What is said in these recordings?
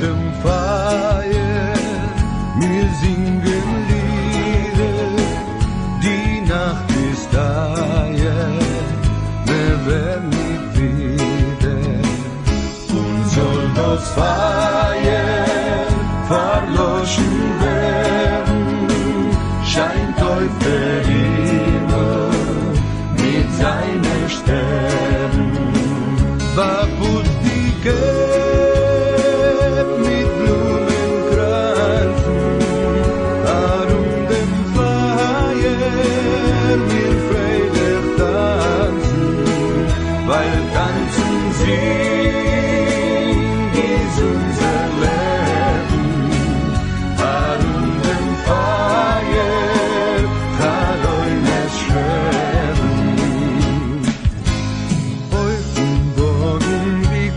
dem Feier, wir singen Lieder, die Nacht ist da, wir werden nicht wieder. Und soll das Feier verloschen werden, scheint euch der Himmel mit seinen Sternen. Babut die Gelb mit Blumenkranzen, darum dem Feier wir freudig tanzen, weil tanzen singt ist unser Leben, darum dem Feier kann euch nicht schweben.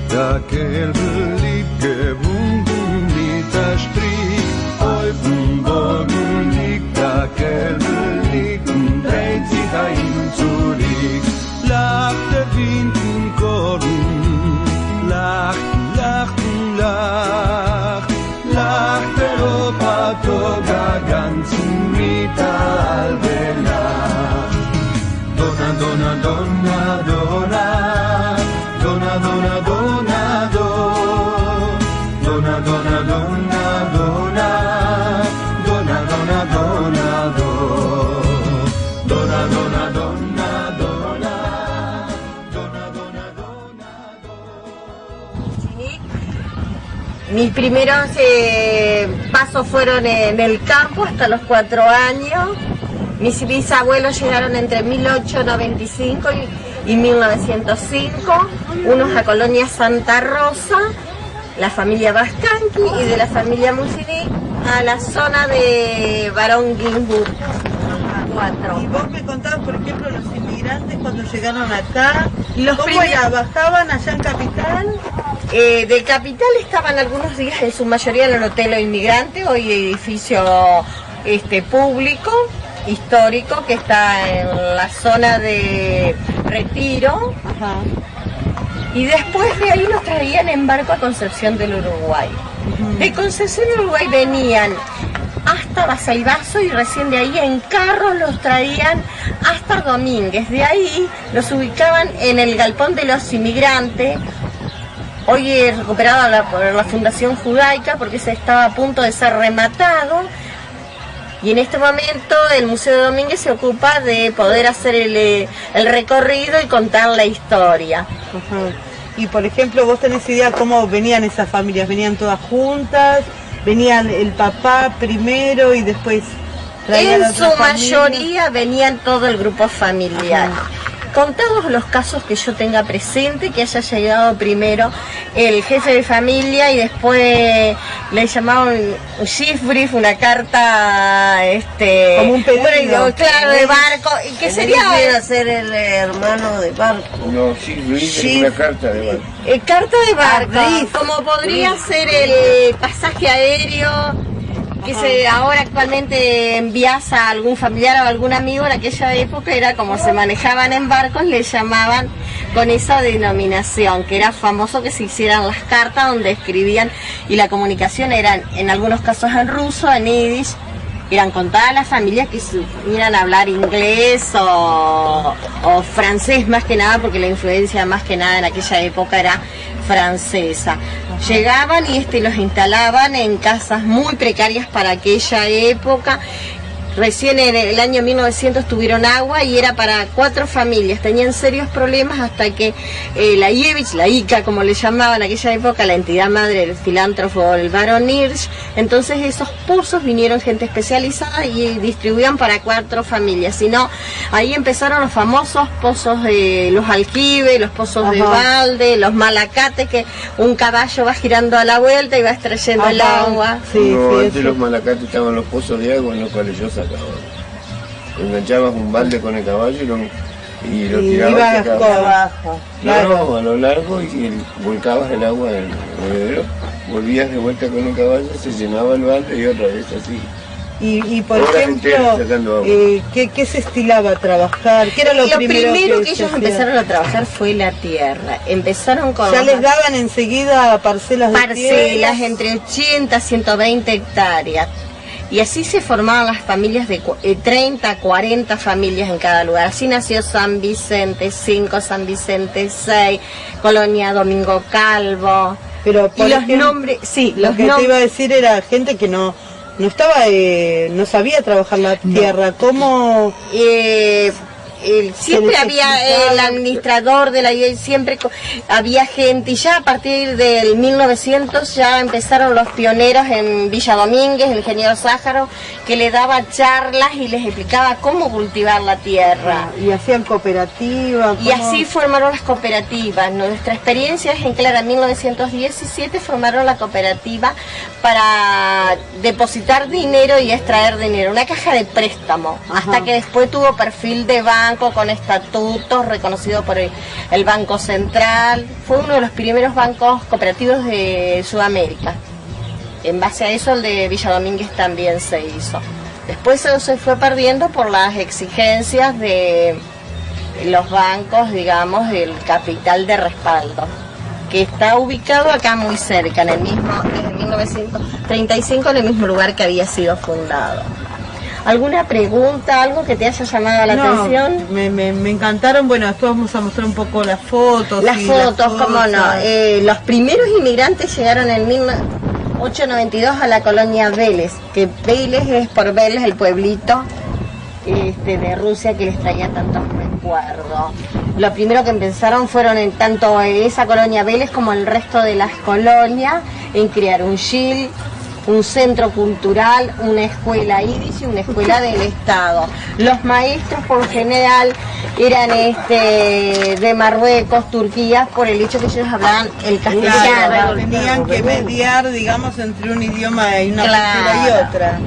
Der gelbe liegt gewunden wie der Strich. Auf dem Boden liegt der gelbe liegt und dreht sich ein zurück. Lacht der Wind im Korn, lacht, lacht und lacht. Lacht der Opa Toga ganzen Mittag halbe Nacht. Donna, donna, donna, donna. Donna, donna, donna, do. Donna, donna, donna, donna. Donna, donna, donna, do. Donna, donna, donna, donna. Donna, donna, donna, do. Mis primeros pasos fueron en el campo hasta los 4 años. Mis bisabuelos llegaron entre 1895 y 1905, unos a Colonia Santa Rosa, la familia Bascanqui, y de la familia Musini a la zona de Barón Ginsburg. 4. Y vos me contabas, por ejemplo, los inmigrantes cuando llegaron acá, Los ¿cómo era? ¿Bajaban allá en Capital? Del Capital estaban algunos días, en su mayoría en el Hotel Los Inmigrantes, hoy edificio público, histórico, que está en la zona de Retiro. Ajá. Y después de ahí los traían en barco a Concepción del Uruguay. De Concepción del Uruguay venían hasta Basailbazo y recién de ahí en carros los traían hasta Domínguez. De ahí los ubicaban en el Galpón de los Inmigrantes, hoy recuperado por la Fundación Judaica porque se estaba a punto de ser rematado. Y en este momento el Museo de Domínguez se ocupa de poder hacer el recorrido y contar la historia. Ajá. Y por ejemplo, ¿vos tenés idea cómo venían esas familias? ¿Venían todas juntas? ¿Venían el papá primero y después traían a En su otra familia? mayoría venían todo el grupo familiar. Ajá. Contados los casos que yo tenga presente, que haya llegado primero el jefe de familia y después le llamaban un brief, una carta, como un pedido, claro, de barco, y que sería ser el hermano de barco. No, sí, es una carta de barco. carta de barco, brief, como podría ser el pasaje aéreo. Que ahora actualmente envías a algún familiar o a algún amigo, en aquella época era como se manejaban en barcos, le llamaban con esa denominación, que era famoso que se hicieran las cartas donde escribían, y la comunicación eran en algunos casos en ruso, en yiddish, eran con todas las familias que supieran hablar inglés o francés más que nada, porque la influencia más que nada en aquella época era francesa. Llegaban y los instalaban en casas muy precarias para aquella época. Recién en el año 1900 tuvieron agua y era para 4 familias. Tenían serios problemas hasta que la IEVICH, la ICA como le llamaban en aquella época, la entidad madre del filántropo, el barón Hirsch, entonces esos pozos vinieron gente especializada y distribuían para 4 familias. Si no, ahí empezaron los famosos pozos de los aljibes, los pozos de balde, los malacates, que un caballo va girando a la vuelta y va extrayendo el agua. Sí, Antes sí. los malacates estaban los pozos de agua en los cuales yo sacaba. Enganchabas un balde con el caballo y lo tirabas ibas hacia acá. abajo. Claro. No, a lo largo y volcabas el agua en el bebedero, volvías de vuelta con el caballo, se llenaba el balde y otra vez así. Y por Ahora gente ejemplo, sacando agua. ¿qué se estilaba a trabajar? ¿Qué era lo primero que se ellos hacía? empezaron a trabajar fue la tierra. Empezaron con ¿Ya les daban enseguida parcelas de tierra? parcelas entre 80 a 120 hectáreas. Y así se formaban las familias de 30 a 40 familias en cada lugar. Así nació San Vicente 5, San Vicente 6, Colonia Domingo Calvo. Pero por Y los ejemplo, nombres, sí, lo que te iba a decir era gente que no estaba, no sabía trabajar la tierra. ¿Cómo? Siempre les había explicaba? el administrador de la iglesia, siempre había gente, y ya a partir del 1900 ya empezaron los pioneros en Villa Domínguez, el ingeniero Sájaro, que le daba charlas y les explicaba cómo cultivar la tierra. Y hacían cooperativa. Y así formaron las cooperativas. Nuestra experiencia es en Clara, en 1917 formaron la cooperativa para depositar dinero y extraer dinero, una caja de préstamo, hasta que después tuvo perfil de banco con estatutos reconocido por el Banco Central. Fue uno de los primeros bancos cooperativos de Sudamérica. En base a eso el de Villa Domínguez también se hizo. Después eso se fue perdiendo por las exigencias de los bancos, digamos, del capital de respaldo, que está ubicado acá muy cerca, en el mismo, desde 1935, en el mismo lugar que había sido fundado. ¿Alguna pregunta, algo que te haya llamado la atención? Me encantaron. Bueno, después vamos a mostrar un poco las fotos. Las y fotos, cómo no. cosas. Los primeros inmigrantes llegaron en 1892 a la colonia Vélez, que Vélez es por Vélez, el pueblito de Rusia que les traía tantos recuerdos. Lo primero que empezaron fueron en tanto esa colonia Vélez como el resto de las colonias en crear un GIL, un centro cultural, una escuela iris y una escuela del Estado. Los maestros por lo general eran de Marruecos, Turquía, por el hecho que ellos hablaban el castellano. Claro, tenían que mediar, digamos, entre un idioma y una cultura y otra.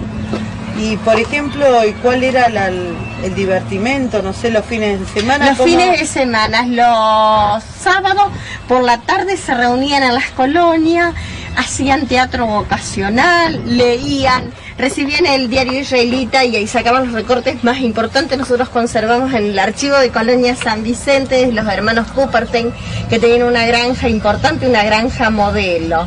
Y por ejemplo, ¿cuál era el divertimento? No sé, los fines de semana. Los fines de semana, los sábados por la tarde se reunían en las colonias, hacían teatro vocacional, leían, recibían el diario israelita y ahí sacaban los recortes más importantes. Nosotros conservamos en el archivo de Colonia San Vicente de los hermanos Cooperstein, que tenían una granja importante, una granja modelo.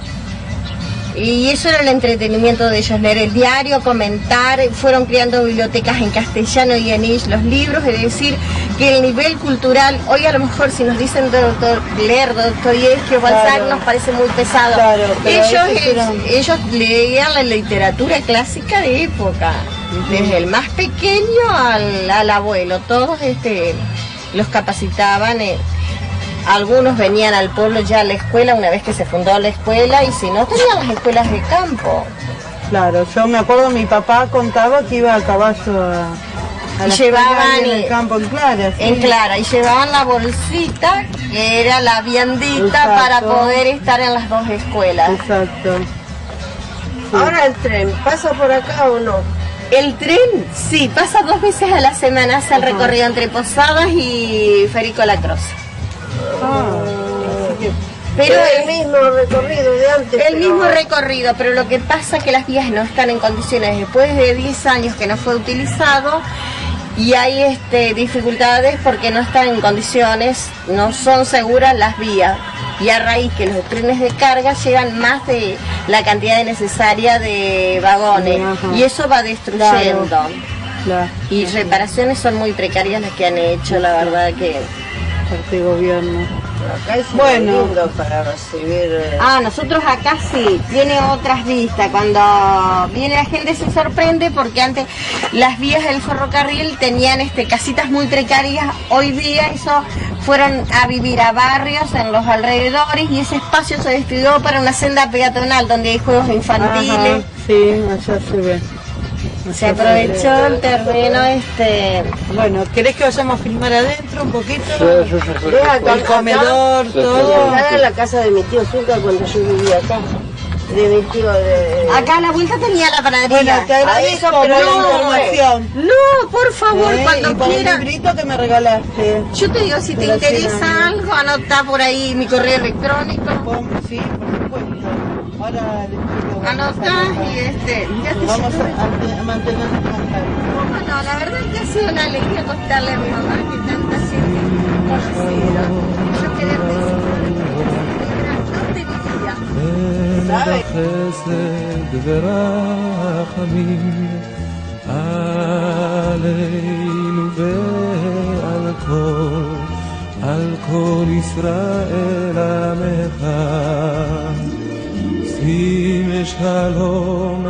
Y eso era el entretenimiento de ellos, leer el diario, comentar. Fueron creando bibliotecas en castellano y en yiddish los libros, es decir, que el nivel cultural, hoy a lo mejor si nos dicen leer Dostoyevski o Balzac nos parece muy pesado. Claro, ellos leían la literatura clásica de época, desde el más pequeño al abuelo, todos los capacitaban. Algunos venían al pueblo ya a la escuela una vez que se fundó la escuela, y si no, tenían las escuelas de campo. Claro, yo me acuerdo, mi papá contaba que iba a caballo a la Llevaban escuela en el campo en Clara. Sí. En Clara, y llevaban la bolsita, que era la viandita, Exacto. para poder estar en las dos escuelas. Exacto. Ahora el tren, ¿pasa por acá o no? El tren, sí, pasa 2 veces a la semana, hace el recorrido entre Posadas y Federico Lacroze. Pero el mismo recorrido de antes. el mismo recorrido, pero lo que pasa es que las vías no están en condiciones. Después de 10 años que no fue utilizado, y hay dificultades porque no están en condiciones, no son seguras las vías, y a raíz que los trenes de carga llevan más de la cantidad necesaria de vagones, Ajá. y eso va destruyendo. Claro. Y reparaciones son muy precarias las que han hecho, la verdad que... Parte de gobierno. Acá es Bueno. muy lindo para recibir. Nosotros acá sí, tiene otras vistas. Cuando viene la gente se sorprende porque antes las vías del ferrocarril tenían casitas muy precarias. Hoy día eso fueron a vivir a barrios en los alrededores, y ese espacio se destinó para una senda peatonal donde hay juegos infantiles. Ajá, sí, allá se ve. Se aprovechó el terreno Bueno, ¿querés que vayamos a filmar adentro un poquito? Ve acá, El comedor, todo. Acá era la casa de mi tío Zucca cuando yo vivía acá. De mi tío de... Acá a la vuelta tenía la panadería. Bueno, te agradezco por la información. No, por favor, Y cuando por el quieran. librito que me regalaste. Yo te digo, si te De los 100 interesa años. algo, anota por ahí mi correo electrónico. Sí, por supuesto. Ahora les explico. Anotás y ya te Vamos a mantenernos con calma. Bueno, la verdad es que ha sido una alegría contarle a mi mamá que tanta gente conocieron. Yo quería decir, no tenía. חסד ורחמים עלינו ועל כל ישראל עמך שים שלום